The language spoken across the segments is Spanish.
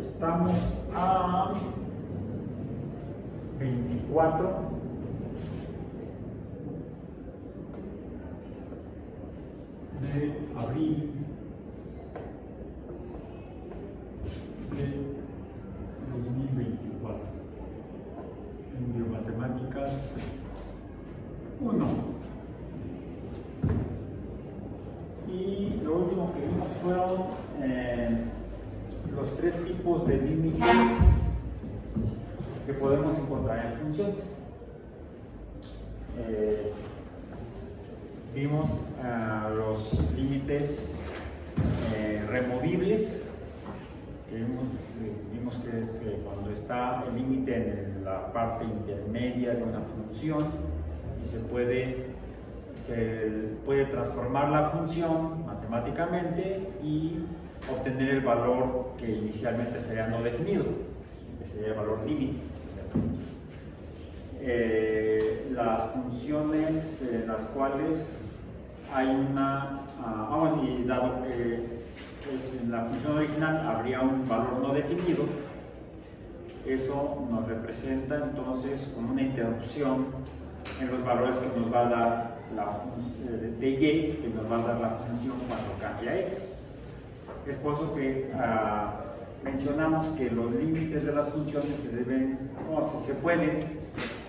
Estamos a 24 de abril de 2024 en Biomatemáticas 1. Y lo último que vimos fueron los tres tipos de límites que podemos encontrar en funciones. Vimos los límites removibles, que vimos que es cuando está el límite en la parte intermedia de una función y se puede transformar la función matemáticamente y obtener el valor que inicialmente sería no definido, que sería el valor límite. Las funciones en las cuales hay una, y dado que en la función original habría un valor no definido, eso nos representa entonces como una interrupción en los valores que nos va a dar de y, que nos va a dar la función cuando cambia x. Es por eso que mencionamos que los límites de las funciones se pueden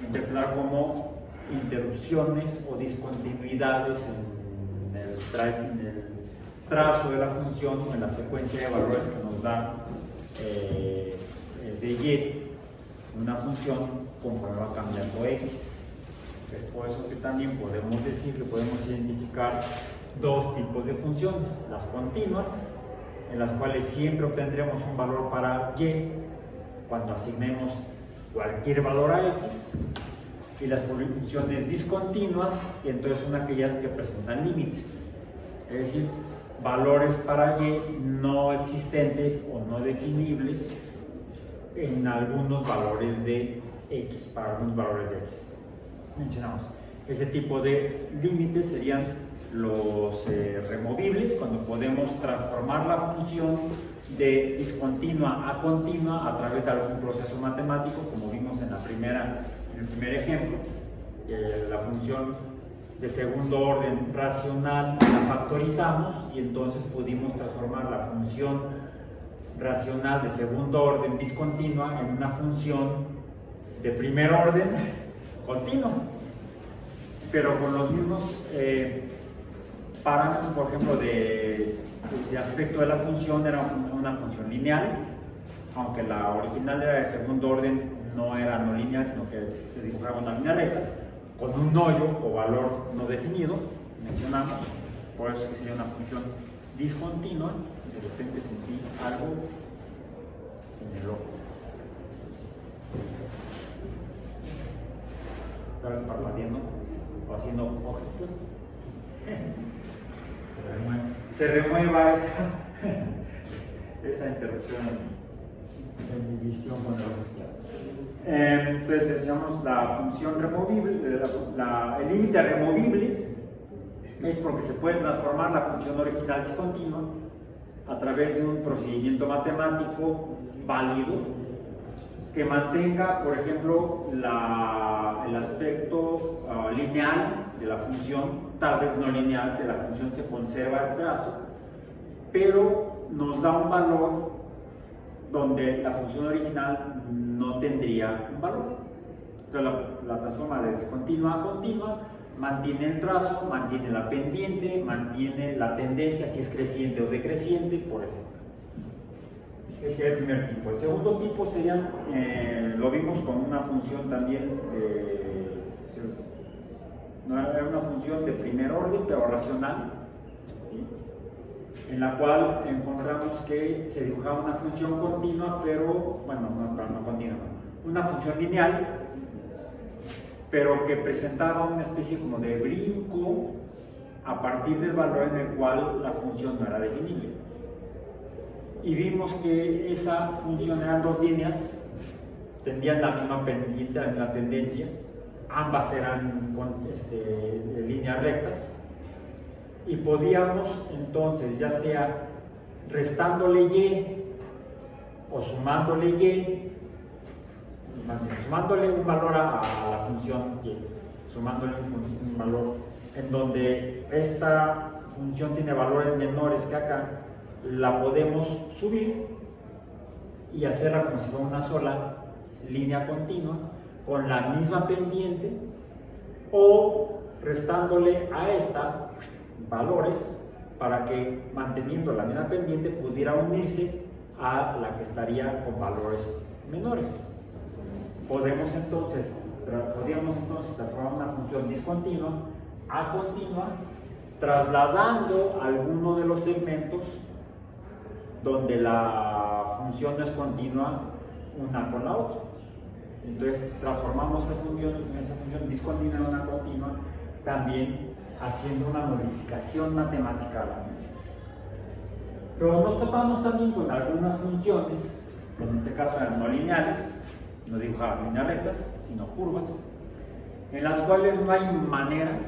interpretar como interrupciones o discontinuidades en el trazo de la función o en la secuencia de valores que nos da de y una función conforme va cambiando x. Es por eso que también podemos decir que podemos identificar dos tipos de funciones: las continuas, en las cuales siempre obtendremos un valor para y cuando asignemos cualquier valor a x, y las funciones discontinuas, y entonces son aquellas que presentan límites, es decir, valores para y no existentes o no definibles en algunos valores de x, para algunos valores de x. Mencionamos, ese tipo de límites serían los removibles, cuando podemos transformar la función de discontinua a continua a través de algún proceso matemático, como vimos en el primer ejemplo. La función de segundo orden racional la factorizamos y entonces pudimos transformar la función racional de segundo orden discontinua en una función de primer orden continua, pero con los mismos parámetros. Por ejemplo, de aspecto de la función era una función lineal, aunque la original era de segundo orden, no era no lineal, sino que se dibujaba una línea recta con un hoyo o valor no definido, mencionamos. Por eso es que sería una función discontinua. De repente sentí algo en el ojo. Estaba parpadeando o haciendo ojitos. Se remueva esa interrupción en mi visión cuando lo mezclamos. Entonces decíamos la función removible, el límite removible es porque se puede transformar la función original discontinua a través de un procedimiento matemático válido que mantenga, por ejemplo, el aspecto lineal de la función. Tal vez no lineal de la función se conserva el trazo, pero nos da un valor donde la función original no tendría un valor. Entonces la transforma de discontinua a continua, mantiene el trazo, mantiene la pendiente, mantiene la tendencia si es creciente o decreciente, por ejemplo. Ese es el primer tipo. El segundo tipo sería, lo vimos con una función también era una función de primer orden, pero racional, ¿sí? En la cual encontramos que se dibujaba una función continua, pero, bueno, no continua, una función lineal, pero que presentaba una especie como de brinco a partir del valor en el cual la función no era definible. Y vimos que esa función eran dos líneas, tendrían la misma pendiente, la misma tendencia, ambas eran líneas rectas, y podíamos entonces, ya sea restándole y o sumándole y, sumándole un valor a la función y, sumándole un valor en donde esta función tiene valores menores que acá, la podemos subir y hacerla como si fuera una sola línea continua con la misma pendiente, o restándole a esta valores para que, manteniendo la misma pendiente, pudiera unirse a la que estaría con valores menores. Podríamos entonces transformar una función discontinua a continua, trasladando alguno de los segmentos donde la función no es continua una con la otra. Entonces transformamos esa función discontinua en una continua, también haciendo una modificación matemática a la función. Pero nos topamos también con algunas funciones, en este caso eran no lineales, no dibujaban líneas rectas, sino curvas, en las cuales no hay manera,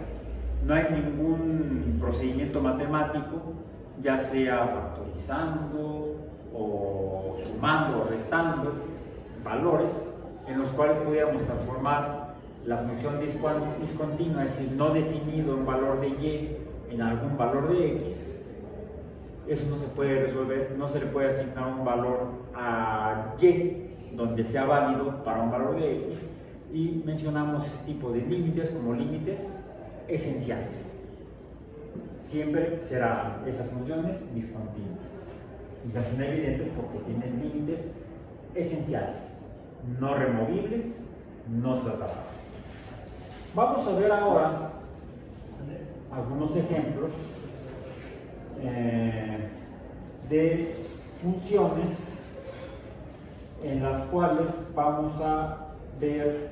no hay ningún procedimiento matemático, ya sea factorizando o sumando o restando valores, en los cuales pudiéramos transformar la función discontinua, es decir, no definido en valor de y en algún valor de x. Eso no se puede resolver, no se le puede asignar un valor a y donde sea válido para un valor de x, y mencionamos este tipo de límites como límites esenciales. Siempre serán esas funciones discontinuas y se hacen evidentes porque tienen límites esenciales, no removibles, no trasladables. Vamos a ver ahora algunos ejemplos de funciones en las cuales vamos a ver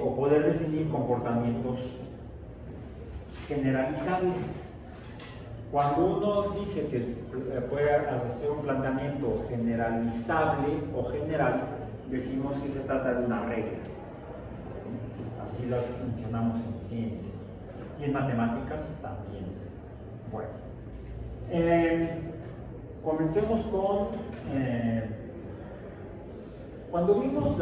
o poder definir comportamientos generalizables. Cuando uno dice que puede hacer un planteamiento generalizable o general, decimos que se trata de una regla. Así las mencionamos en ciencia y en matemáticas también. Bueno, comencemos con cuando vimos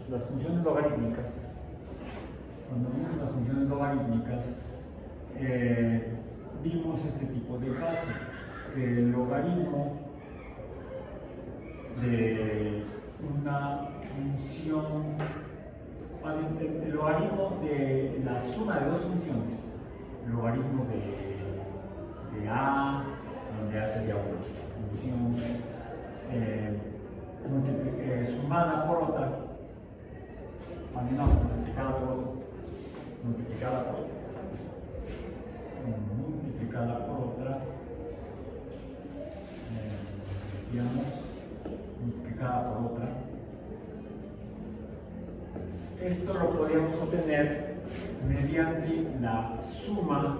las funciones logarítmicas. Vimos este tipo de caso, que el logaritmo de una función, el logaritmo de la suma de dos funciones, el logaritmo de A, donde A sería una función sumada por otra, multiplicada por otra, multiplicada por otra. Esto lo podríamos obtener mediante la suma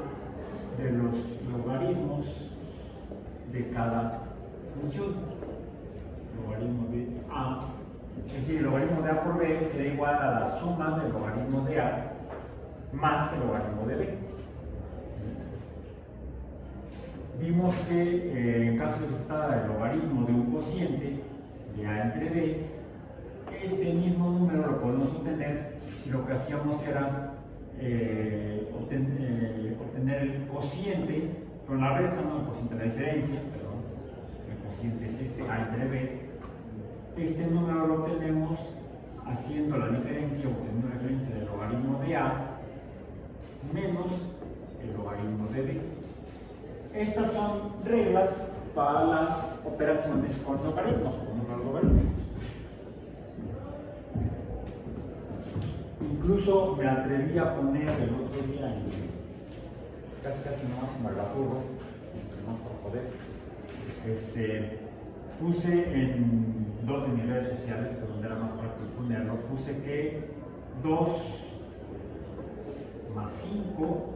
de los logaritmos de cada función. Logaritmo de A, es decir, el logaritmo de A por B será igual a la suma del logaritmo de A más el logaritmo de B. Vimos que en caso de que se trata del logaritmo de un cociente de A entre B, este mismo número lo podemos obtener si lo que hacíamos era obtener el cociente, pero la resta, no el cociente, la diferencia, perdón, el cociente es este, A entre B. Este número lo obtenemos haciendo la diferencia, obteniendo la diferencia del logaritmo de A menos el logaritmo de B. Estas son reglas para las operaciones con logaritmos, con números logarítmicos. Incluso me atreví a poner el otro día, casi nomás como el apurro, no por joder, puse en dos de mis redes sociales, que donde era más práctico ponerlo, puse que 2 más 5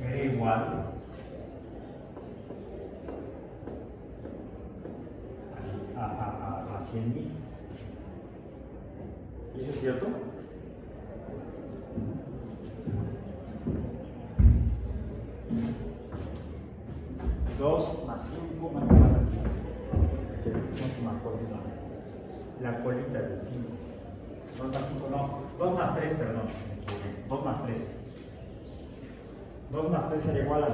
era igual a 100.000. ¿Y eso es cierto? 2 más 5, la colita del 5. 2 más 5, no, 2 más 3, perdón, 2 más 3. 2 más 3 será igual a 100.000.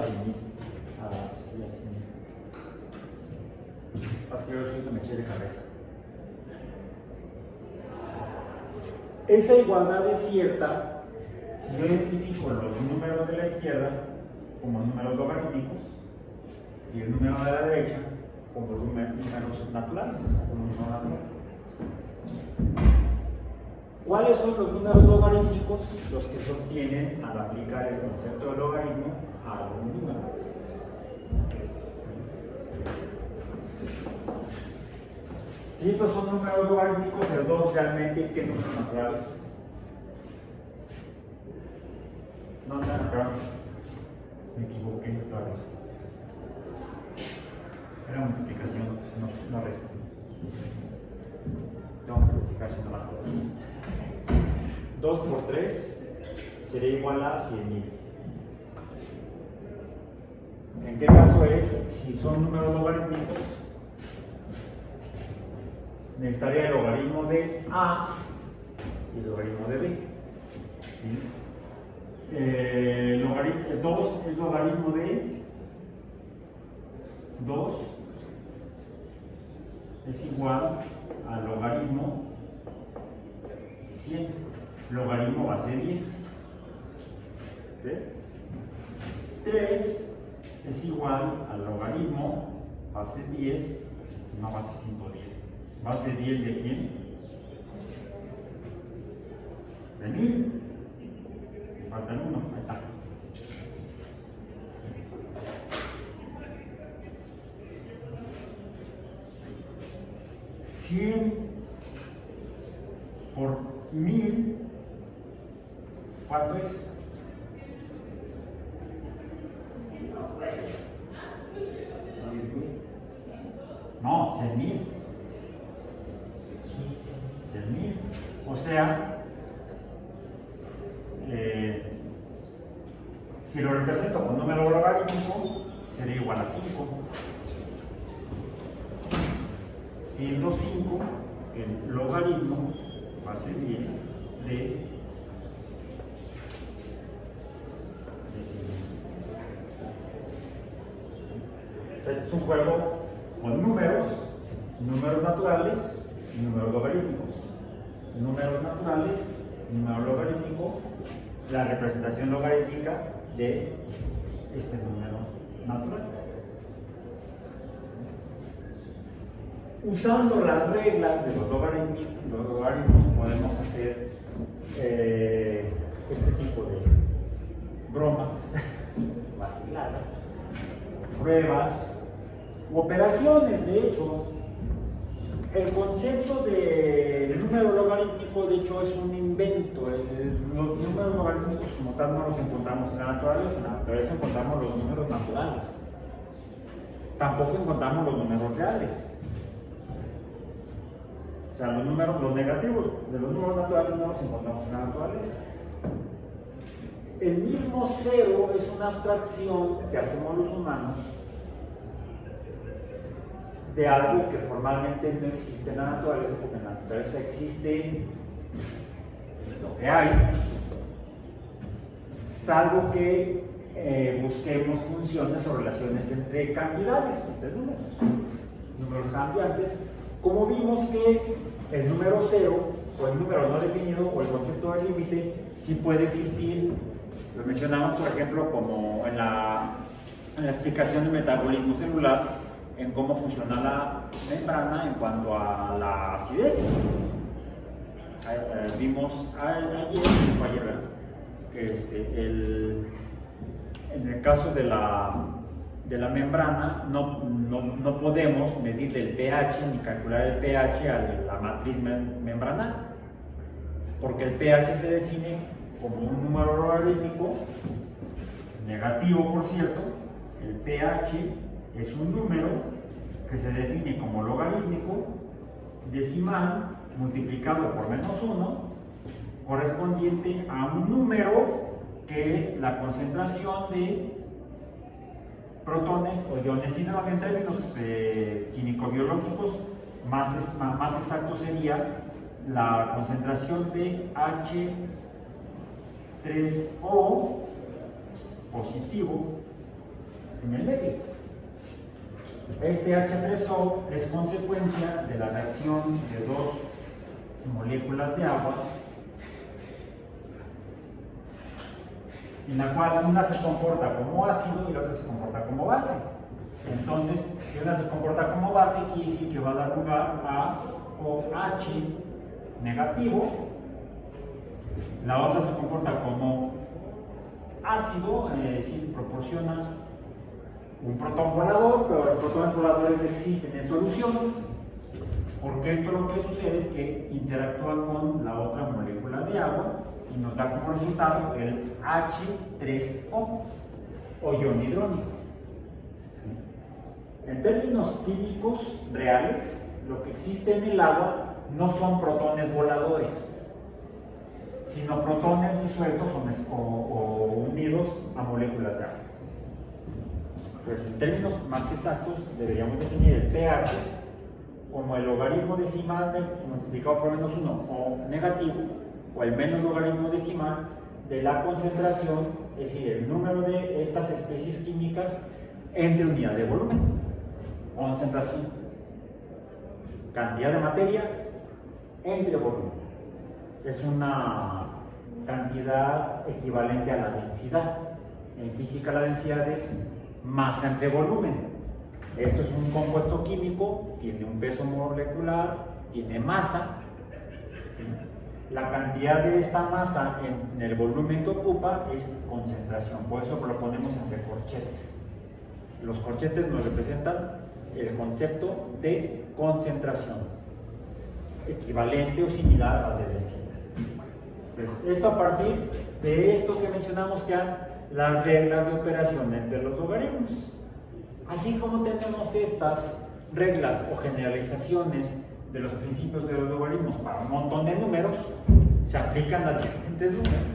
Así, así. Más que yo siento me eché de cabeza. Esa igualdad es cierta si yo identifico los números de la izquierda como números logarítmicos y el número de la derecha como números naturales. ¿Cuáles son los números logarítmicos? Los que se obtienen al aplicar el concepto de logaritmo a algún número. Si estos son números logarítmicos, el 2 realmente, ¿qué números naturales? No, acá me equivoqué otra vez. Era multiplicación, no resta. No, multiplicación no la 2 por 3 sería igual a 100.000. ¿En qué caso es? Si son números logarítmicos, necesitaría el logaritmo de A y el logaritmo de B. ¿Sí? 2 es logaritmo de 2 es igual al logaritmo de 100. Logaritmo base 10. ¿Sí? 3 es igual al logaritmo base 10, no base 110. ¿Base 10 de quién? De 1000. Falta el 1, ahí está. ¿100 por 1000? ¿Cuánto es? No, 100.000. 100.000. O sea, si lo represento con número logarítmico, sería igual a 5. Siendo 5 el logaritmo base 10 de 100.000. Este es un juego con números naturales y números logarítmicos. Números naturales, número logarítmico, la representación logarítmica de este número natural. Usando las reglas de los logaritmos podemos hacer este tipo de bromas, vaciladas, pruebas, operaciones. De hecho, el concepto de número logarítmico, de hecho, es un invento. Los números logarítmicos como tal no los encontramos en la naturaleza. En la naturaleza encontramos los números naturales. Tampoco encontramos los números reales. O sea, los negativos de los números naturales no los encontramos en la naturaleza. El mismo cero es una abstracción que hacemos los humanos de algo que formalmente no existe en la naturaleza, porque en la naturaleza existe lo que hay, salvo que busquemos funciones o relaciones entre cantidades, entre números cambiantes, como vimos que el número cero, o el número no definido, o el concepto de límite, sí puede existir. Lo mencionamos, por ejemplo, como en la explicación del metabolismo celular, en cómo funciona la membrana en cuanto a la acidez. Vimos ayer, que en el caso de la membrana no podemos medirle el pH ni calcular el pH a la matriz membranal, porque el pH se define como un número logarítmico negativo, por cierto. El pH es un número que se define como logarítmico decimal multiplicado por -1, correspondiente a un número que es la concentración de protones o iones hidrógeno. En términos químico-biológicos, más exacto sería la concentración de H3O positivo en el medio. Este H3O es consecuencia de la reacción de dos moléculas de agua, en la cual una se comporta como ácido y la otra se comporta como base. Entonces, si una se comporta como base, quiere decir que va a dar lugar a OH negativo. La otra se comporta como ácido, es decir, proporciona un protón volador, pero los protones voladores no existen en solución, porque esto lo que sucede es que interactúa con la otra molécula de agua y nos da como resultado el H3O o ion hidrónico. En términos químicos reales, lo que existe en el agua no son protones voladores, sino protones disueltos o unidos a moléculas de agua. Pues en términos más exactos deberíamos definir el pH como el logaritmo decimal multiplicado por menos 1 o negativo, o el menos logaritmo decimal de la concentración, es decir, el número de estas especies químicas entre unidad de volumen. Concentración, cantidad de materia entre volumen. Es una cantidad equivalente a la densidad. En física la densidad es masa entre volumen. Esto es un compuesto químico, tiene un peso molecular, tiene masa. La cantidad de esta masa en el volumen que ocupa es concentración, por eso lo ponemos entre corchetes. Los corchetes nos representan el concepto de concentración, equivalente o similar a la de densidad. Pues esto a partir de esto que mencionamos, que eran las reglas de operaciones de los logaritmos. Así como tenemos estas reglas o generalizaciones de los principios de los logaritmos para un montón de números, se aplican a diferentes números.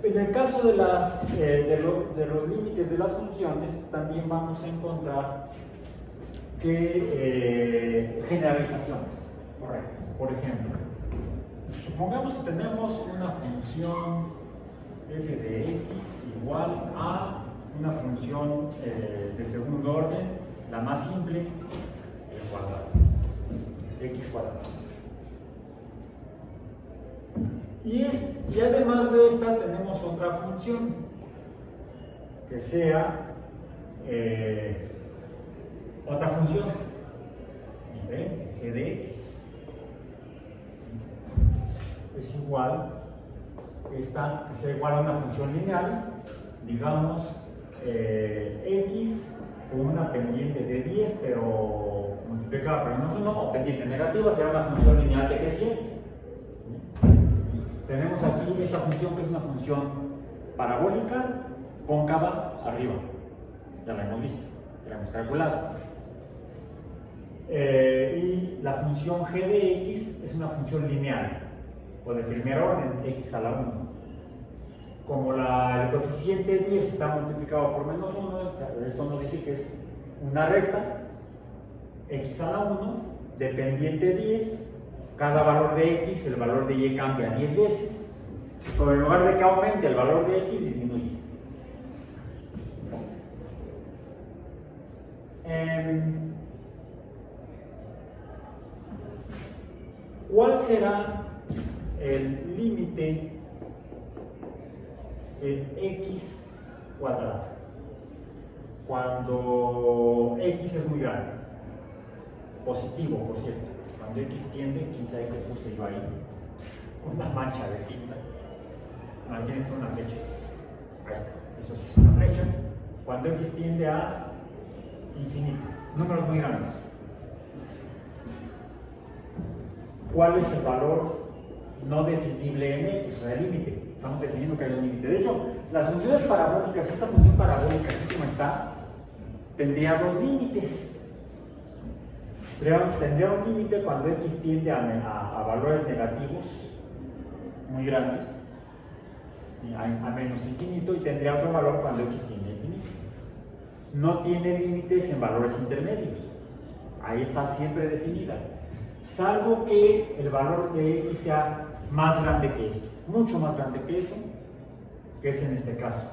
En el caso de los límites de las funciones, también vamos a encontrar que generalizaciones correctas. Por ejemplo, supongamos que tenemos una función f de x igual a una función de segundo orden, la más simple, el cuadrado, x cuadrado. Y además de esta tenemos otra función que sea otra función diferente, g de x. Es igual, esta que sea igual a una función lineal, digamos x con una pendiente de 10, pero multiplicada por menos 1, o pendiente negativa, será una función lineal decreciente. Tenemos aquí esta función que es una función parabólica cóncava arriba. Ya la hemos visto, ya la hemos calculado. Y la función g de x es una función lineal, o de primer orden, x a la 1. Como el coeficiente 10 está multiplicado por menos 1, esto nos dice que es una recta, x a la 1, dependiente 10, cada valor de x, el valor de y cambia 10 veces, pero en lugar de que aumente el valor de x, disminuye. ¿Cuál será el límite en x cuadrado cuando x es muy grande? Positivo, por cierto. Cuando x tiende, quién sabe qué puse yo ahí, una mancha de tinta. No, tiene que ser una flecha. Ahí está, eso sí es una flecha. Cuando x tiende a infinito, números muy grandes. ¿Cuál es el valor no definible en x? O sea, el límite. Estamos definiendo que hay un límite. De hecho, las funciones parabólicas, esta función parabólica, así como está, tendría dos límites. Tendría un límite cuando x tiende a valores negativos muy grandes, a menos infinito, y tendría otro valor cuando x tiende a infinito. no tiene límites en valores intermedios. Ahí está siempre definida. Salvo que el valor de x sea más grande que esto, mucho más grande que eso, que es en este caso.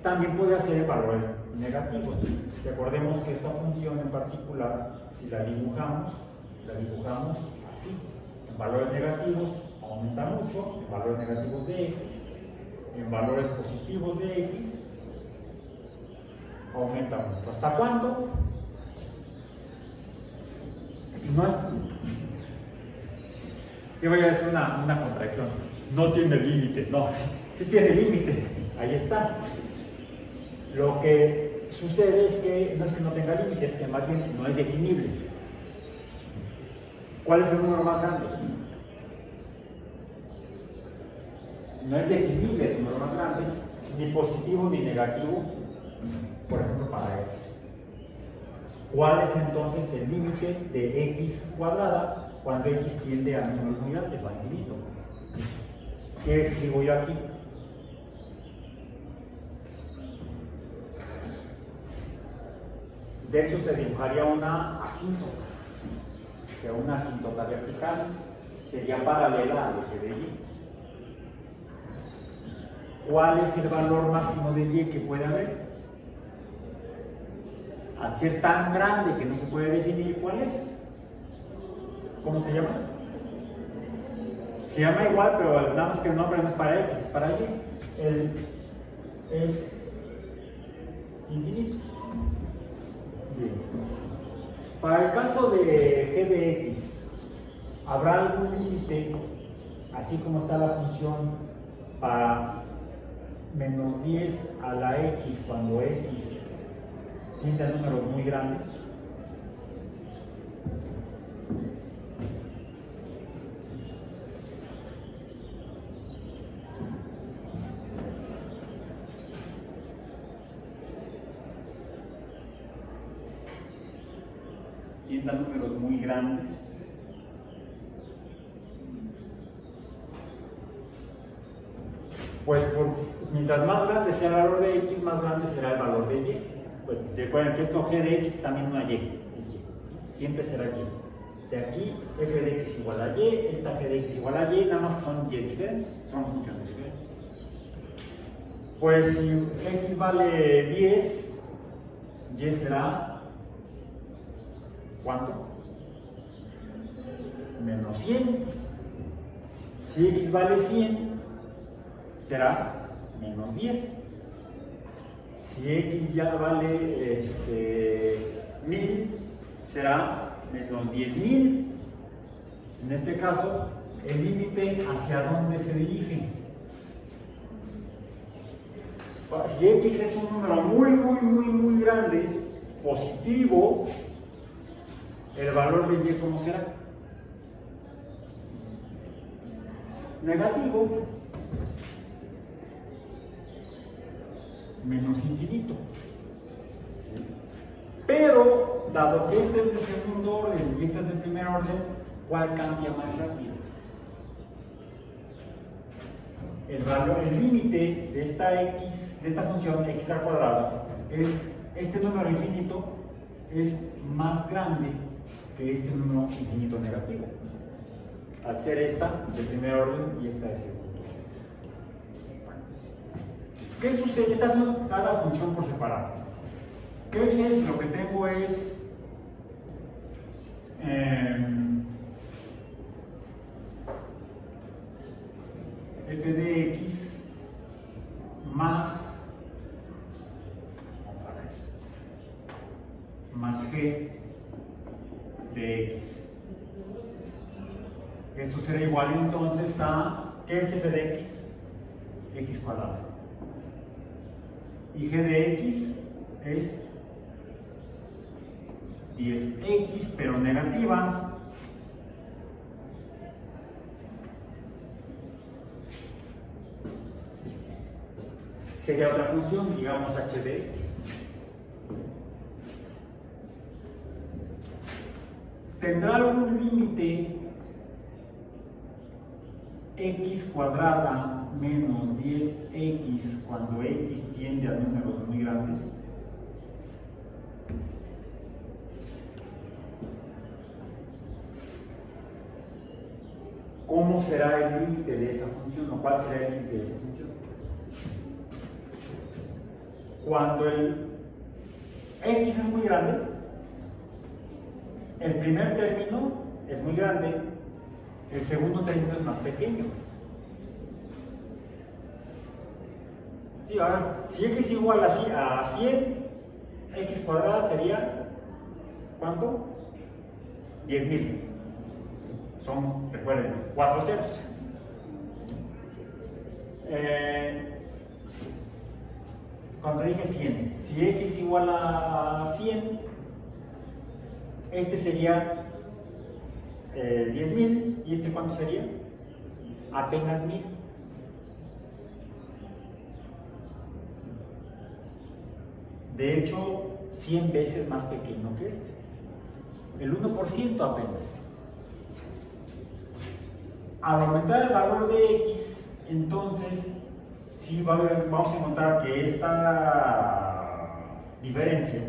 También puede ser valores negativos. Recordemos que esta función en particular, si la dibujamos así. En valores negativos aumenta mucho, en valores negativos de x, en valores positivos de x aumenta mucho. ¿Hasta cuándo? No es... Yo voy a decir una contradicción. No tiene límite. No, sí tiene límite. Ahí está. Lo que sucede es que no tenga límite, es que más bien no es definible. ¿Cuál es el número más grande? No es definible el número más grande, ni positivo ni negativo, por ejemplo, para x. ¿Cuál es entonces el límite de x cuadrada cuando x tiende a números muy grandes o a infinito? ¿Qué escribo yo aquí? De hecho, se dibujaría una asíntota, que una asíntota vertical sería paralela al eje de y. ¿Cuál es el valor máximo de y que puede haber? Al ser tan grande que no se puede definir, ¿cuál es? ¿Cómo se llama? Se llama igual, pero nada más que el nombre no es para x, es para y. Es infinito. Bien. Para el caso de g de x, ¿habrá algún límite, así como está la función para menos 10 a la x cuando x tiende a números muy grandes? Tiende a números muy grandes. Pues mientras más grande sea el valor de x, más grande será el valor de y. Pues, recuerden que esto g de x es también una y, es y, siempre será y. De aquí f de x igual a y, esta g de x igual a y, nada más que son y diferentes, son funciones diferentes. Pues si x vale 10, y será ¿cuánto? Menos 100. Si x vale 100, será menos 10. Si x ya vale 1000, será menos 10.000. En este caso, el límite hacia dónde se dirige. Si x es un número muy grande, positivo, el valor de y, ¿cómo será? Negativo. Menos infinito. Pero, dado que este es de segundo orden y este es de primer orden, ¿cuál cambia más rápido? El límite de esta x, de esta función x al cuadrado, es este número infinito es más grande que este número infinito negativo, al ser esta de primer orden y esta de segundo. ¿Qué sucede? Estas son cada función por separado. ¿Qué sucede si lo que tengo es f de x más g de x? Esto será igual entonces a, ¿qué es f de x? X cuadrado. Y g de x es 10x, pero negativa. Sería otra función, digamos h de x. ¿Tendrá algún límite x cuadrada menos 10x cuando x tiende a números muy grandes? ¿cómo será el límite de esa función o cuál será el límite de esa función? Cuando el x es muy grande, el primer término es muy grande, el segundo término es más pequeño. Sí, ahora, si x igual a 100, x cuadrada sería, ¿cuánto? 10.000. Son, recuerden, 4 ceros. Cuando dije 100, si x igual a 100, este sería 10.000, y este ¿cuánto sería? Apenas 1.000. De hecho, 100 veces más pequeño que este. El 1% apenas. Al aumentar el valor de x, entonces sí vamos a encontrar que esta diferencia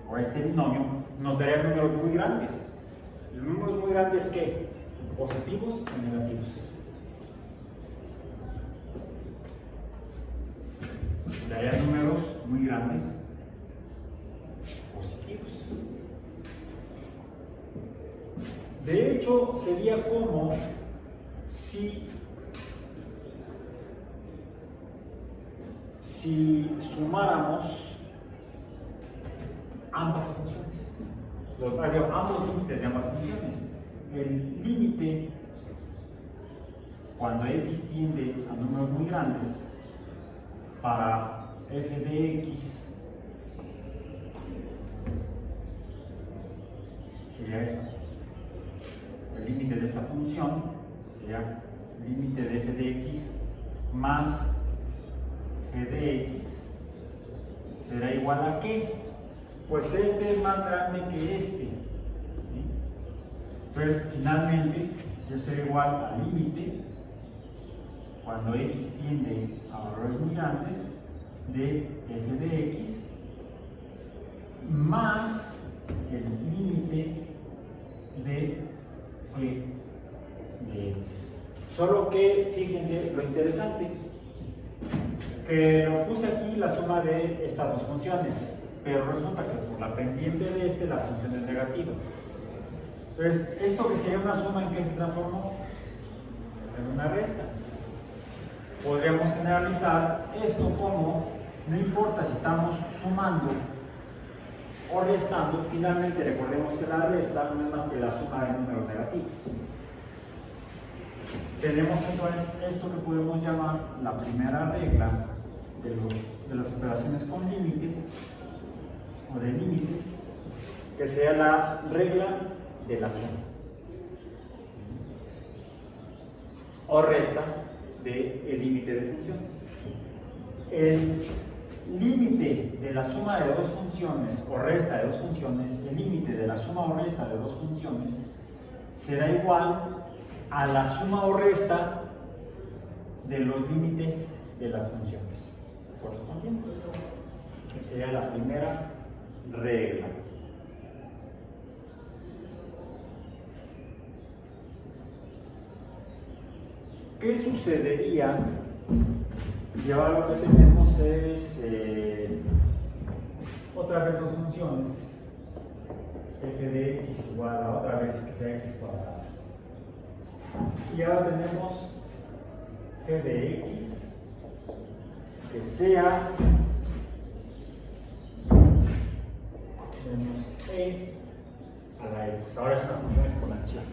o este binomio nos daría números muy grandes. ¿Los números muy grandes qué? ¿Positivos o negativos? Daría números muy grandes positivos. De hecho, sería como si sumáramos ambas funciones, ambos límites de ambas funciones. El límite, cuando x tiende a números muy grandes, para f de x sería esta. El límite de esta función sería límite de f de x más g de x será igual a ¿qué? Pues este es más grande que este. ¿Sí? Entonces, finalmente, yo será igual al límite, cuando x tiende a valores muy grandes, de f de x más el límite de g de x. Solo que, fíjense, lo interesante, que lo puse aquí la suma de estas dos funciones, pero resulta que por la pendiente de la función es negativa. Entonces, esto que sería una suma, ¿en qué se transformó? En una resta. Podríamos generalizar esto como, no importa si estamos sumando o restando, finalmente recordemos que la resta no es más que la suma de números negativos. Tenemos entonces esto que podemos llamar la primera regla de las operaciones con límites o de límites, que sea la regla de la suma o resta del límite de funciones. El límite de la suma de dos funciones o resta de dos funciones, el límite de la suma o resta de dos funciones será igual a la suma o resta de los límites de las funciones correspondientes. Esa sería la primera regla. ¿Qué sucedería si ahora lo que tenemos es otra vez dos funciones, f de x igual a otra vez que sea x cuadrada? Y ahora tenemos g de x que sea menos e a la x. Ahora es una función exponencial.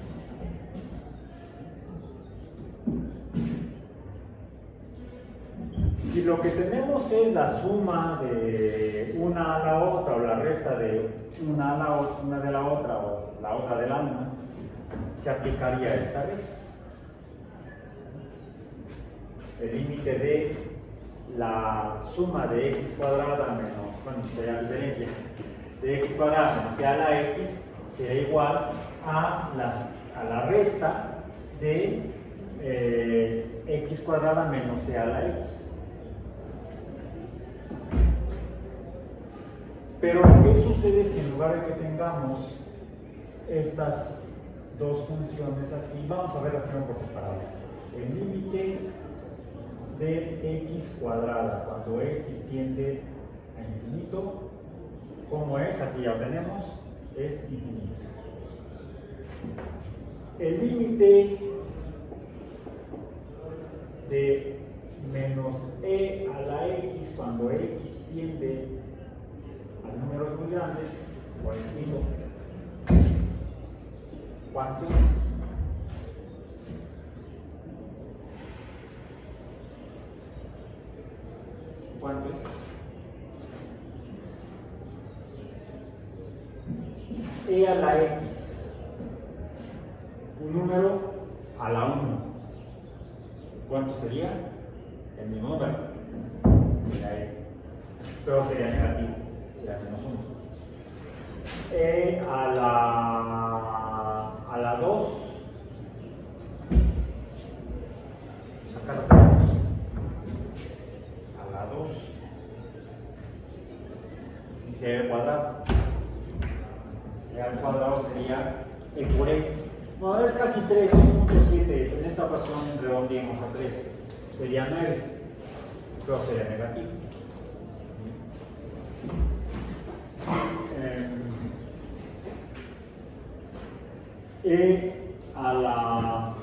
Si lo que tenemos es la suma de una a la otra o la resta de una a la otra, una de la otra o la otra de la una, se aplicaría esta regla. El límite de la suma de x cuadrada menos, bueno, sería la diferencia de x cuadrada menos c a la x será igual a la resta de x cuadrada menos c a la x. Pero, ¿qué sucede si en lugar de que tengamos estas dos funciones así? Vamos a verlas primero por separado. el límite de x cuadrada cuando x tiende a infinito, ¿cómo es? Aquí ya lo tenemos, es infinito. El límite de menos e a la x cuando x tiende a números muy grandes o a infinito, ¿cuánto es? ¿Cuánto es? E a la x, un número a la 1. ¿Cuánto sería? El mismo número. Sería E. Pero sería negativo, sería menos 1. E a la 2. Pues acá lo tenemos. A la 2. Y se E cuadrado. E al cuadrado sería E por E. No, es casi 3, 2.7. En esta ocasión redondeamos a 3. Sería 9, pero sería negativo. E a la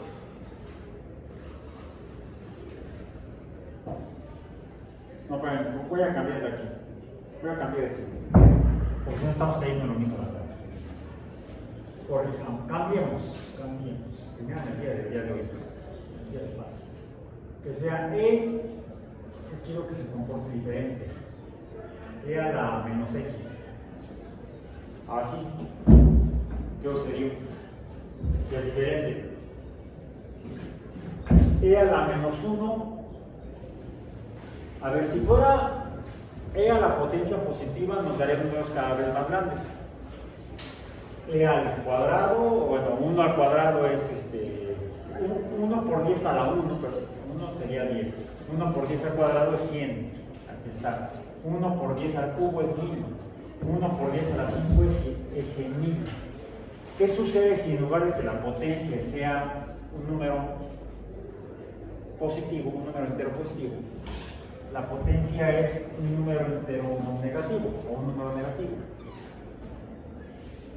no, pero voy a cambiar de aquí. Voy a cambiar de signo. Porque no estamos cayendo en lo mismo. Cambiemos. Primero en el día de hoy. El día de hoy. Que sea E, si quiero que se comporte diferente. E a la menos X. Así. ¿Qué sería? Que es diferente. E a la menos 1. A ver, si fuera E a la potencia positiva, nos daría números cada vez más grandes. E al cuadrado, bueno, 1 al cuadrado es 1 por 10 a la 1, pero 1 sería 10. 1 por 10 al cuadrado es 100. Aquí está. 1 por 10 al cubo es 1000. 1 por 10 a la 5 es 100.000. ¿Qué sucede si en lugar de que la potencia sea un número positivo, un número entero positivo, la potencia es un número entero negativo o un número negativo?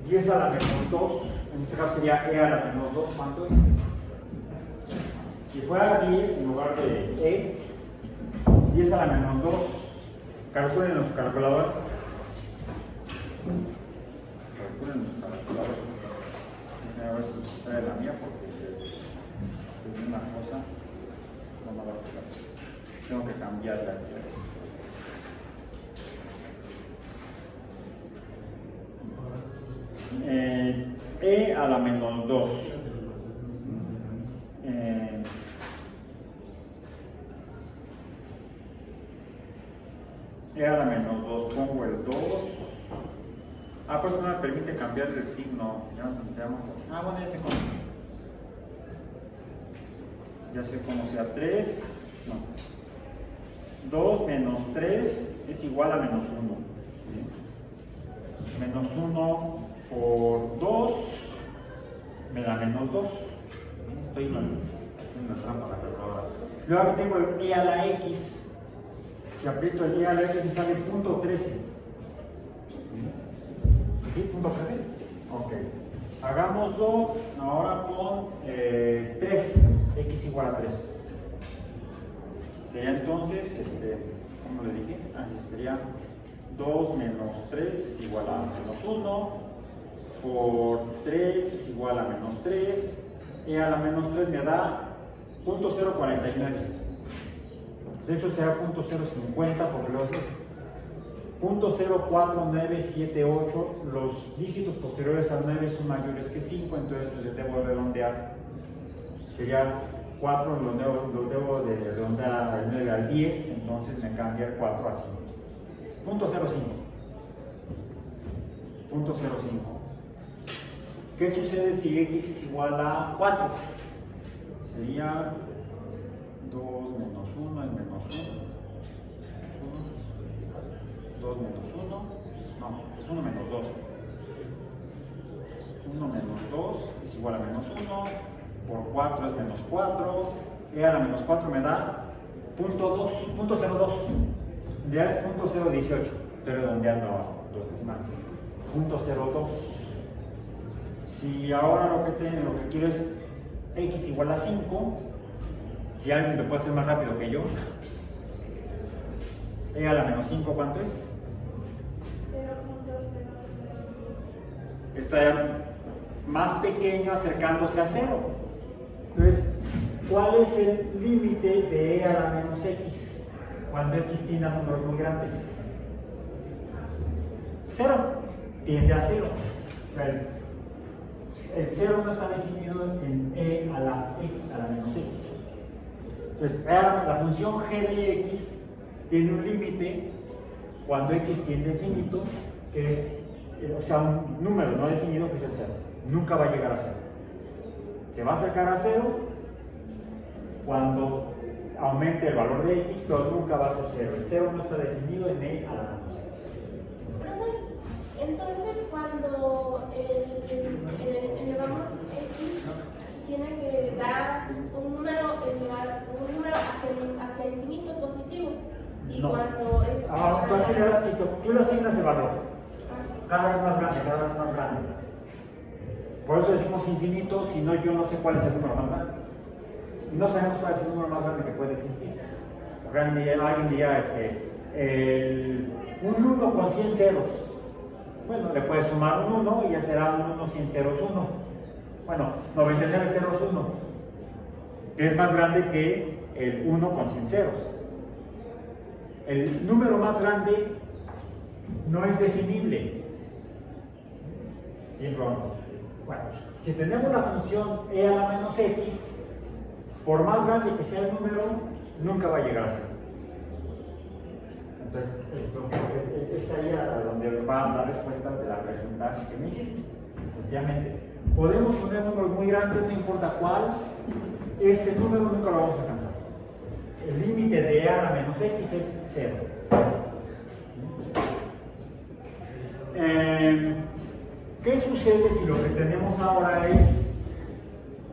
10 a la menos 2, en este caso sería E a la menos 2, ¿cuánto es? Si fuera 10 en lugar de E, 10 a la menos 2, calculen en su calculadora. Calculen en su calculadora. A ver si sale la mía porque es una cosa, no me va a tocar. Tengo que cambiarla aquí. E a la menos 2. E a la menos 2, pongo el 2. Pues no me permite cambiar el signo. Bueno, ya sé cómo sea 3. No. 2 menos 3 es igual a menos 1. Menos 1 por 2 me da menos 2. Estoy haciendo trampa a la calculadora. Luego tengo el E a la X. Si aprieto el E a la X me sale punto 13. ¿Sí? ¿Punto 13? Ok. Hagámoslo ahora con 3. X igual a 3. Sería entonces, ¿cómo le dije? Así sería 2 menos 3 es igual a menos 1. Por 3 es igual a menos 3. Y a la menos 3 me da 0.049. De hecho será 0.050 porque luego es 0.04978. Los dígitos posteriores al 9 son mayores que 5, entonces les debo redondear. Sería 4, lo debo de redondear el 9 al 10, entonces me cambia el 4 a 5. 0.05. ¿Qué sucede si x es igual a 4? Sería 2 menos 1 es menos 1. 2 menos 1. No, es 1 menos 2. 1 menos 2 es igual a menos 1. Por 4 es menos 4. e a la menos 4 me da 0.02. Ya es 0.018. Estoy redondeando a dos decimales. 0.02. Si ahora lo que quiero es x igual a 5, si alguien lo puede hacer más rápido que yo, e a la menos 5, ¿cuánto es? 0.005. Está más pequeño acercándose a 0. Entonces, ¿cuál es el límite de e a la menos x cuando x tiende a números muy grandes? 0. Tiende a 0. O sea, el 0 no está definido en e a la menos x. Entonces, la función g de x tiene un límite cuando x tiende a infinito, que es, o sea, un número no definido, que es el 0. Nunca va a llegar a 0. Se va a acercar a 0 cuando aumente el valor de x, pero nunca va a ser 0. El 0 no está definido en e a la menos x. Entonces, cuando elevamos x, tiene que dar un número hacia el infinito positivo. Y no. cuando es. Tú le asignas el valor. Cada vez más grande, cada vez más grande. Por eso decimos infinito, si no, yo no sé cuál es el número más grande. Y no sabemos cuál es el número más grande que puede existir. Porque alguien diría, un 1 con 100 ceros. Bueno, le puedes sumar un 1 y ya será un 1 100 ceros 1. Bueno, 99 ceros 1. Que es más grande que el 1 con 100 ceros. El número más grande no es definible. Siempre vamos. Bueno, si tenemos la función e a la menos x, por más grande que sea el número, nunca va a llegar a 0. Entonces, es ahí a donde va la respuesta de la pregunta que me hiciste. Efectivamente, podemos poner números muy grandes, no importa cuál, este número nunca lo vamos a alcanzar. El límite de e a la menos x es 0. ¿Qué sucede si lo que tenemos ahora es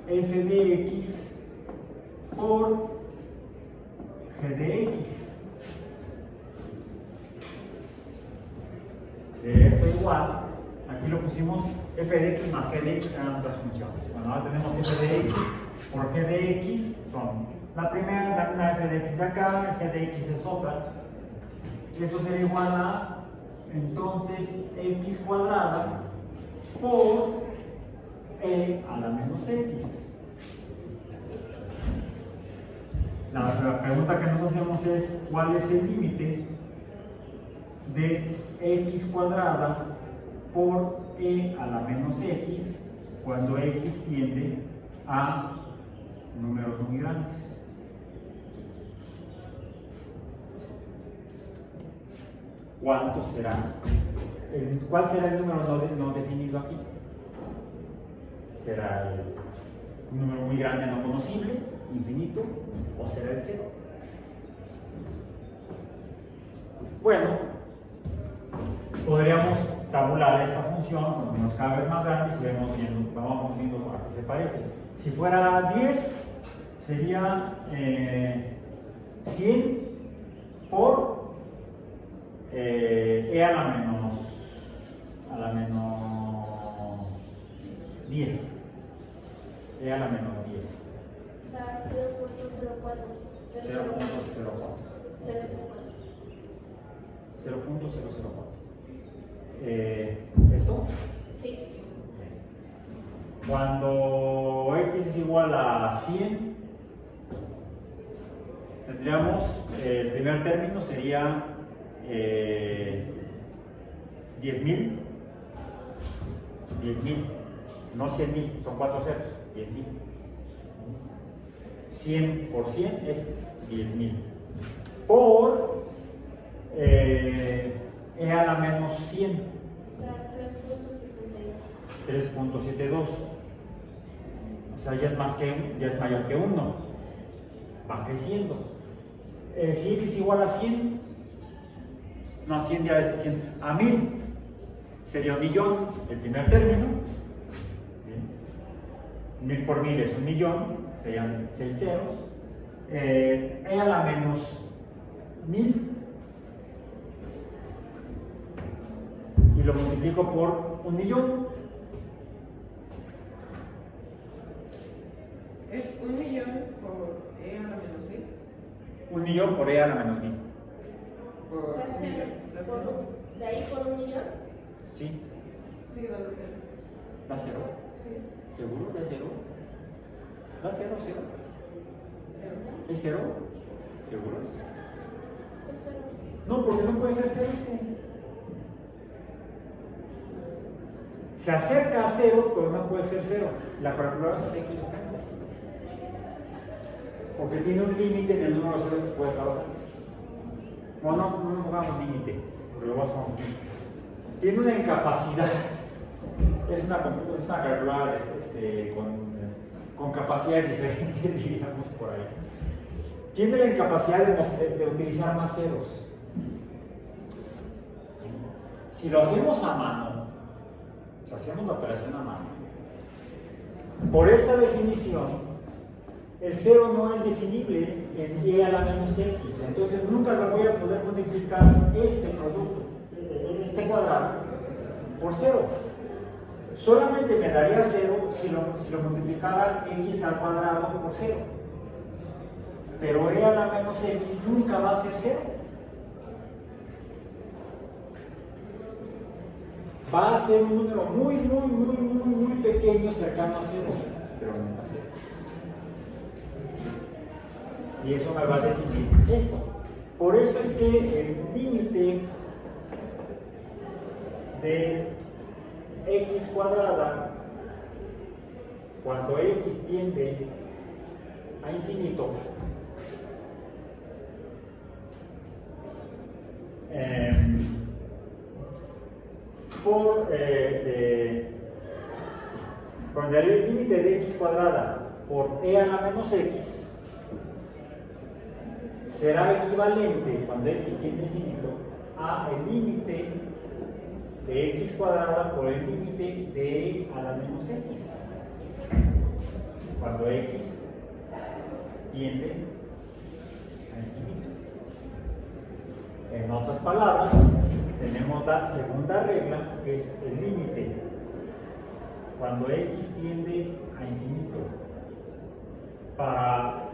f de x por g de x? Sería esto igual, aquí lo pusimos f de x más g de x eran otras funciones. Bueno, ahora tenemos f de x por g de x, son la primera, una f de x de acá, g de x es otra. Eso sería igual a, entonces, x cuadrada por e a la menos x. La pregunta que nos hacemos es, ¿cuál es el límite de x cuadrada por e a la menos x cuando x tiende a números muy grandes? ¿Cuánto será? ¿Cuál será el número no definido aquí? ¿Será un número muy grande no conocible, infinito, o será el 0? Bueno, podríamos tabular esta función con números cada vez más grandes y vamos viendo a qué se parece. Si fuera 10, sería 100 por e a la menos 10. E a la menos 10. O sea, 0.04. 0.004. ¿Esto? Sí. Cuando x es igual a 100, tendríamos el primer término sería 10.000, no 100.000, son 4 ceros, 10.000. 100 por 100 es 10.000. Por e a la menos 100. 3.72. O sea, ya es mayor que 1. Va creciendo. Si x es igual a 100, no, a 100 ya es 100, a 1000 sería 1.000.000, el primer término. 1000 por 1000 es 1.000.000, serían 6 ceros. e a la menos 1000 y lo multiplico por 1.000.000. Es 1.000.000 por E a la menos 1000. 1.000.000 por e a la menos 1000. Por Da 1.000.000. cero. Da cero. De ahí por 1.000.000. Sí, Sigue dando cero. da 0. Sí. ¿Seguro que es 0? ¿Da 0, 0? Cero. ¿Es 0? ¿Seguro? Es cero. No, porque no puede ser 0 este. Se acerca a 0, pero no puede ser 0. La calculadora se está equivocando. Porque tiene un límite en el número de ceros que puede trabajar. Bueno, no pongamos límite, porque luego son límites. Tiene una incapacidad. Es una calculadora con capacidades diferentes, diríamos por ahí. Tiene la incapacidad de utilizar más ceros. Si lo hacemos a mano, si hacemos la operación a mano, por esta definición, el 0 no es definible en y a la menos x, entonces nunca lo voy a poder multiplicar este producto, este cuadrado, por 0. Solamente me daría 0 si lo multiplicara x al cuadrado por 0. Pero e a la menos x nunca va a ser 0. Va a ser un número muy pequeño cercano a 0, pero nunca 0. Y eso me va a definir esto. Por eso es que el límite de x cuadrada, cuando x tiende a infinito, cuando el límite de x cuadrada por e a la menos x será equivalente, cuando x tiende a infinito, a el límite de x cuadrada por el límite de e a la menos x, cuando x tiende a infinito. En otras palabras, tenemos la segunda regla, que es el límite cuando x tiende a infinito para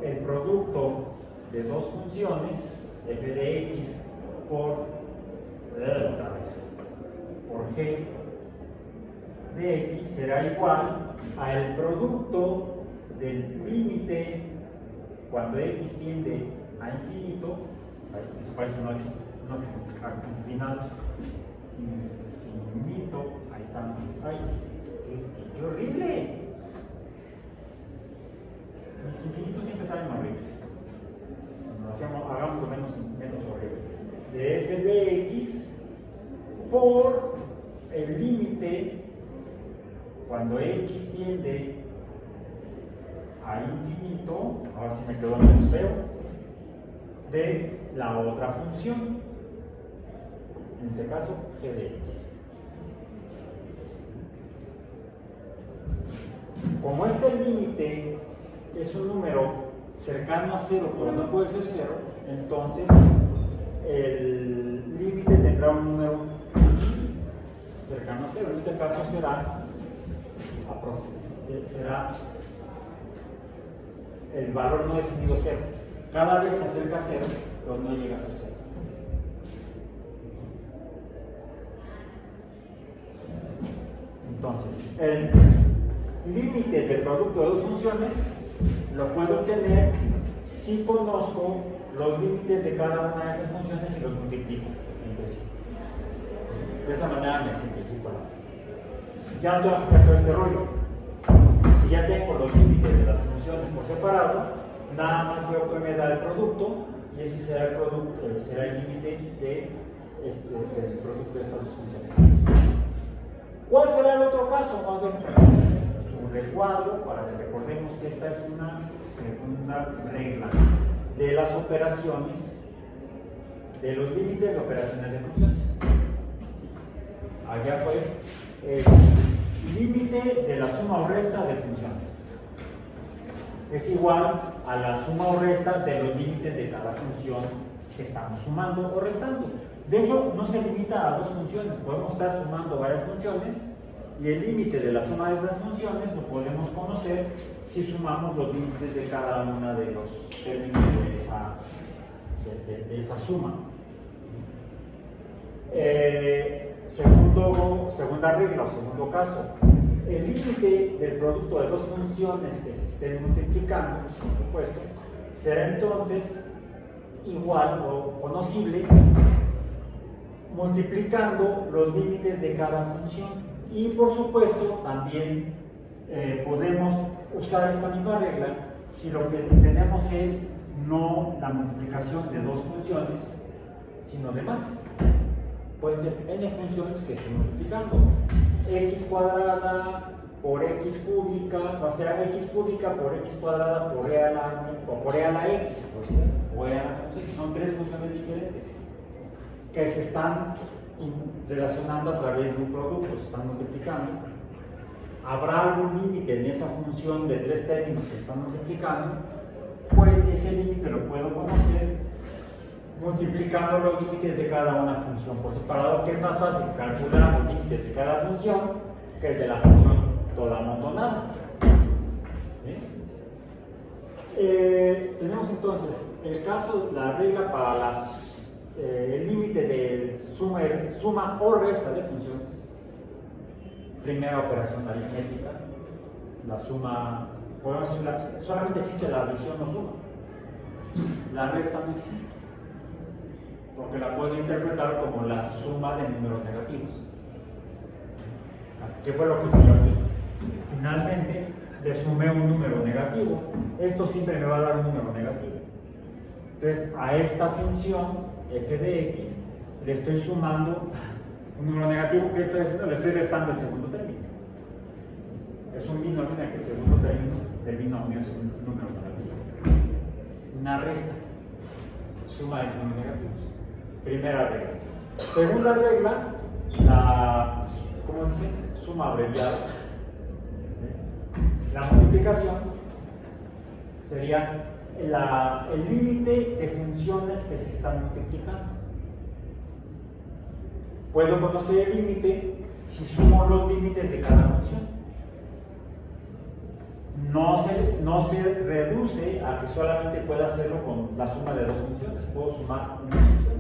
el producto de dos funciones, f de x por g de x será igual al producto del límite cuando x tiende a infinito. Eso parece un 8 al final, infinito, ahí está, ay, qué horrible. Mis infinitos siempre salen horribles. Hagamos lo menos horrible. De f de x por el límite cuando x tiende a infinito, ahora sí me quedó menos feo, de la otra función, en este caso g de x. Como este límite es un número cercano a 0, pero no puede ser 0, entonces el límite tendrá un número cercano a 0. En este caso será el valor no definido 0. Cada vez se acerca a 0, pero no llega a ser 0. Entonces, el límite del producto de dos funciones lo puedo obtener si conozco los límites de cada una de esas funciones y los multiplico entre sí. De esa manera me simplifico. Ya no tengo que hacer todo este rollo. Si ya tengo los límites de las funciones por separado, nada más veo que me da el producto y ese será el producto, será el límite del producto de estas dos funciones. ¿Cuál será el otro caso? Cuando su recuadro, para que recordemos que esta es una segunda regla de las operaciones, de los límites de operaciones de funciones. Allá fue el límite de la suma o resta de funciones. Es igual a la suma o resta de los límites de cada función que estamos sumando o restando. De hecho, no se limita a dos funciones, podemos estar sumando varias funciones y el límite de la suma de esas funciones lo podemos conocer si sumamos los límites de cada una de los términos de esa suma. Segunda regla o segundo caso, el límite del producto de dos funciones que se estén multiplicando, por supuesto, será entonces igual o conocible multiplicando los límites de cada función. Y por supuesto también podemos usar esta misma regla si lo que tenemos es no la multiplicación de dos funciones, sino de más. Pueden ser n funciones que estén multiplicando. X cuadrada por x cúbica, o sea, x cúbica por x cuadrada por e a la x, o e a la x. Son tres funciones diferentes que se están relacionando a través de un producto, se están multiplicando. Habrá algún límite en esa función de tres términos que están multiplicando, pues ese límite lo puedo conocer multiplicando los límites de cada una función por separado, que es más fácil calcular los límites de cada función que el de la función toda amontonada. Tenemos entonces el caso, la regla para el límite de suma o resta de funciones. Primera operación aritmética, la suma, podemos decir, solamente existe la adición o suma, la resta no existe, porque la puedo interpretar como la suma de números negativos. ¿Qué fue lo que hice yo aquí? Finalmente le sumé un número negativo, esto siempre me va a dar un número negativo. Entonces a esta función f de x le estoy sumando un número negativo, que estoy haciendo, le estoy restando el segundo término. Es un binomio en el que el segundo término del binomio es un número negativo. Una resta, suma de números negativos. Primera regla. Segunda regla, la, ¿cómo dice? Suma abreviada. La multiplicación sería el límite de funciones que se están multiplicando. Puedo conocer el límite si sumo los límites de cada función. No se reduce a que solamente pueda hacerlo con la suma de dos funciones. Puedo sumar unas funciones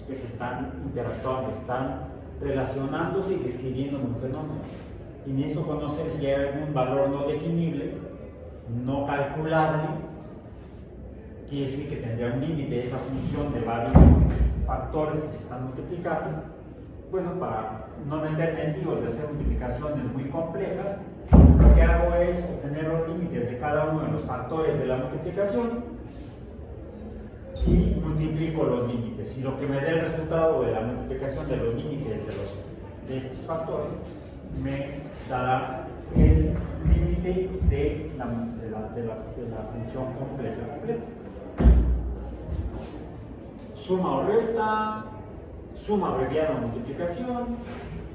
que se están interactuando, están relacionándose y describiendo un fenómeno. Y necesito conocer si hay algún valor no definible, no calculable, quiere decir que tendría un límite esa función de varios factores que se están multiplicando. Bueno, para no meterme en líos de hacer multiplicaciones muy complejas, lo que hago es obtener los límites de cada uno de los factores de la multiplicación y multiplico los límites. Y lo que me dé el resultado de la multiplicación de los límites de estos factores me dará el límite de la función compleja completa. Suma o resta, suma abreviada o multiplicación.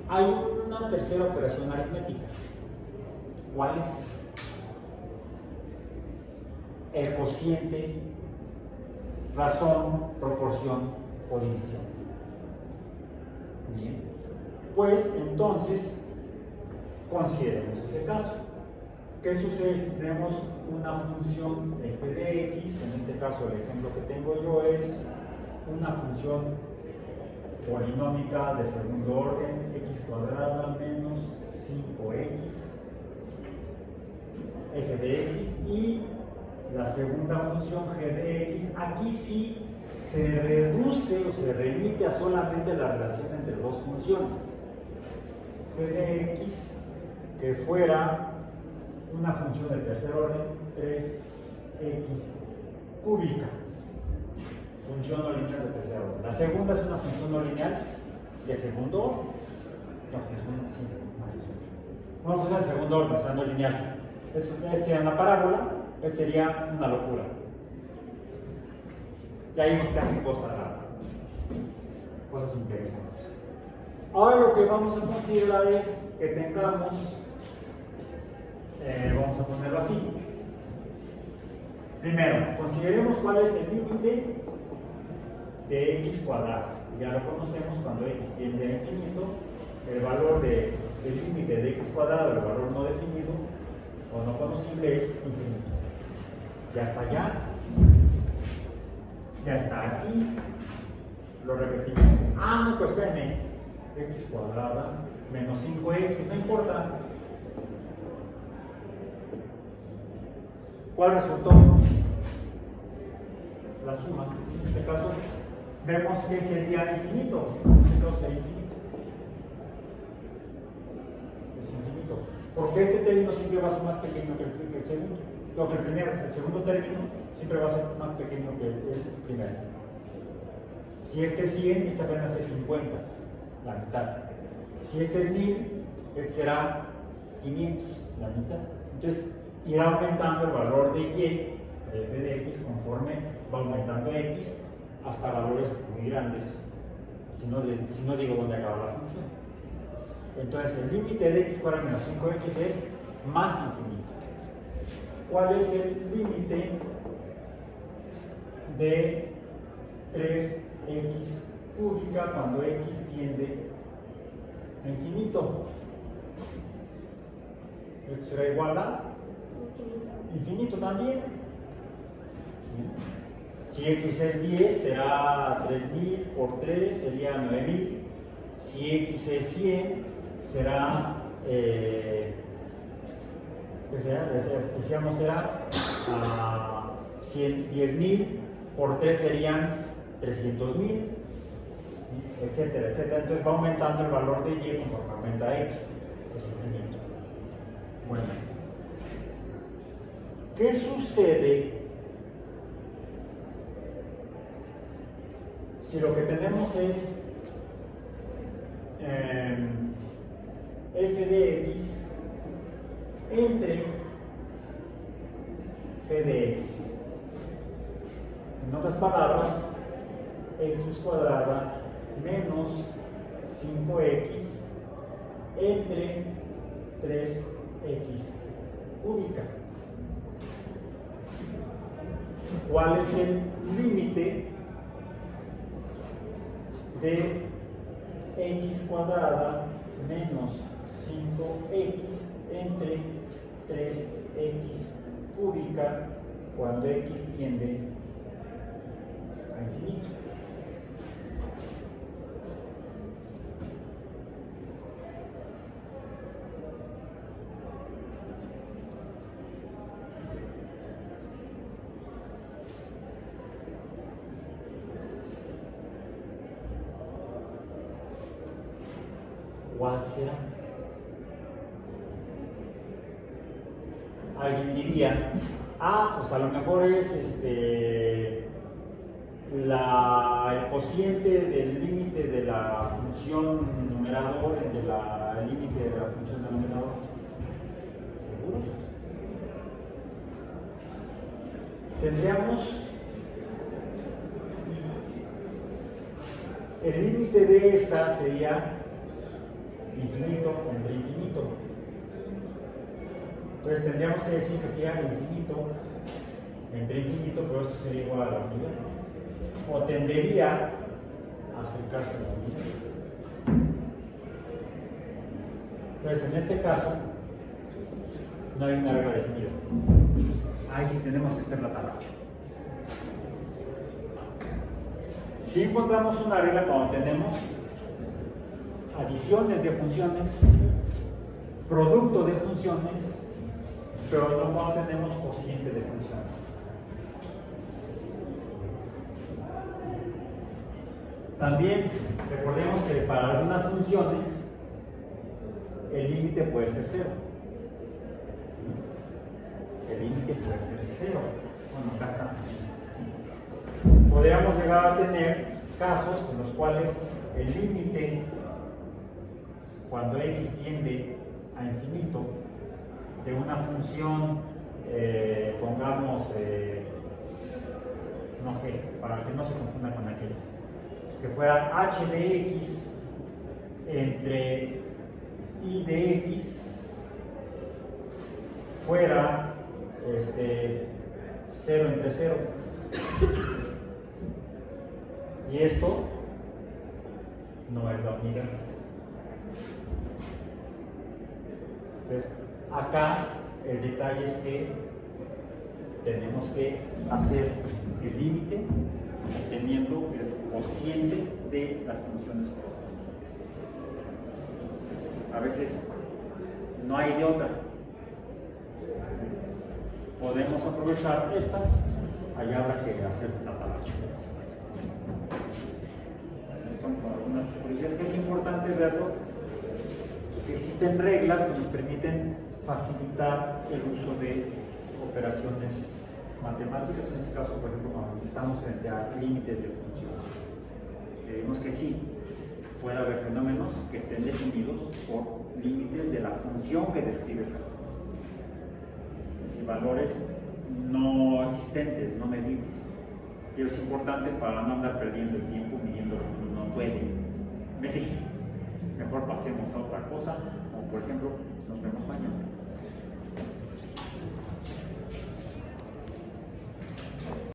Hay una tercera operación aritmética. ¿Cuál es? El cociente, razón, proporción o división. Bien, pues entonces consideremos ese caso. ¿Qué sucede si tenemos una función f de x? En este caso el ejemplo que tengo yo es una función polinómica de segundo orden, x cuadrada menos 5x, f de x, y la segunda función g de x. Aquí sí se reduce o se remite a solamente la relación entre dos funciones. G de x, que fuera una función de tercer orden, 3x cúbica, función no lineal de tercer orden. La segunda es una función no lineal de segundo orden. Una función de segundo orden, o sea, no lineal. Esta sería una parábola, esta sería una locura. Ya vimos que hacen cosas interesantes. Ahora lo que vamos a considerar es que tengamos, vamos a ponerlo así, Primero, consideremos cuál es el límite de x cuadrado. Ya lo conocemos cuando x tiende a infinito. El valor del límite de x cuadrado, el valor no definido o no conocible, es infinito. Ya está allá. Ya está aquí. Lo repetimos. No, pues espérenme. X cuadrada menos 5x, no importa. ¿Cuál resultó? La suma. En este caso, vemos que sería infinito. En este caso sería infinito. Es infinito. Porque este término siempre va a ser más pequeño que el segundo. No, que el primero. El segundo término siempre va a ser más pequeño que el primero. Si este es 100, esta apenas es 50, la mitad. Si este es 1000, este será 500, la mitad. Entonces, irá aumentando el valor de y, de f de x, conforme va aumentando x hasta valores muy grandes, si no digo dónde acaba la función. Entonces, el límite de x cuadrado menos 5x es más infinito. ¿Cuál es el límite de 3x cúbica cuando x tiende a infinito? Esto será igual a infinito también. Si x es 10, será 3000 por 3, sería 9000. Si x es 100, será, ¿qué será? Decíamos será 10.000 por 3 serían 300.000, etcétera, etcétera. Entonces va aumentando el valor de y conforme aumenta x, es infinito. Bueno, ¿qué sucede si lo que tenemos es f de x entre g de x? En otras palabras, x cuadrada menos 5x entre 3x cúbica. ¿Cuál es el límite de x cuadrada menos 5x entre 3x cúbica cuando x tiende a infinito? ¿Cuál será? Alguien diría, pues a lo mejor es el cociente del límite de la función numerador, el límite de la función denominador. ¿Seguros? Tendríamos el límite de esta sería infinito entre infinito. Entonces tendríamos que decir que sea infinito entre infinito, pero esto sería igual a la unidad. O tendería a acercarse a la unidad. Entonces en este caso no hay una regla definida. Ahí sí tenemos que hacer la tabla. Si encontramos una regla cuando tenemos adiciones de funciones, producto de funciones, pero no cuando tenemos cociente de funciones. También recordemos que para algunas funciones el límite puede ser 0. El límite puede ser 0. Bueno, acá está. Podríamos llegar a tener casos en los cuales el límite, cuando x tiende a infinito, de una función, pongamos, no g, para que no se confunda con aquellas, que fuera h de x entre y de x, fuera 0 entre 0. Y esto no es la unidad. Entonces, acá el detalle es que tenemos que hacer el límite teniendo el cociente de las funciones correspondientes. A veces no hay de otra. Podemos aprovechar estas, allá habrá que hacer la talacha. Son algunas curiosidades que es importante verlo, que existen reglas que nos permiten facilitar el uso de operaciones matemáticas, en este caso, por ejemplo, cuando estamos frente a límites de función. Vemos que sí, puede haber fenómenos que estén definidos por límites de la función que describe el fenómeno. Es decir, valores no existentes, no medibles. Y es importante para no andar perdiendo el tiempo midiendo lo que uno no puede medir. Mejor pasemos a otra cosa, como por ejemplo, nos vemos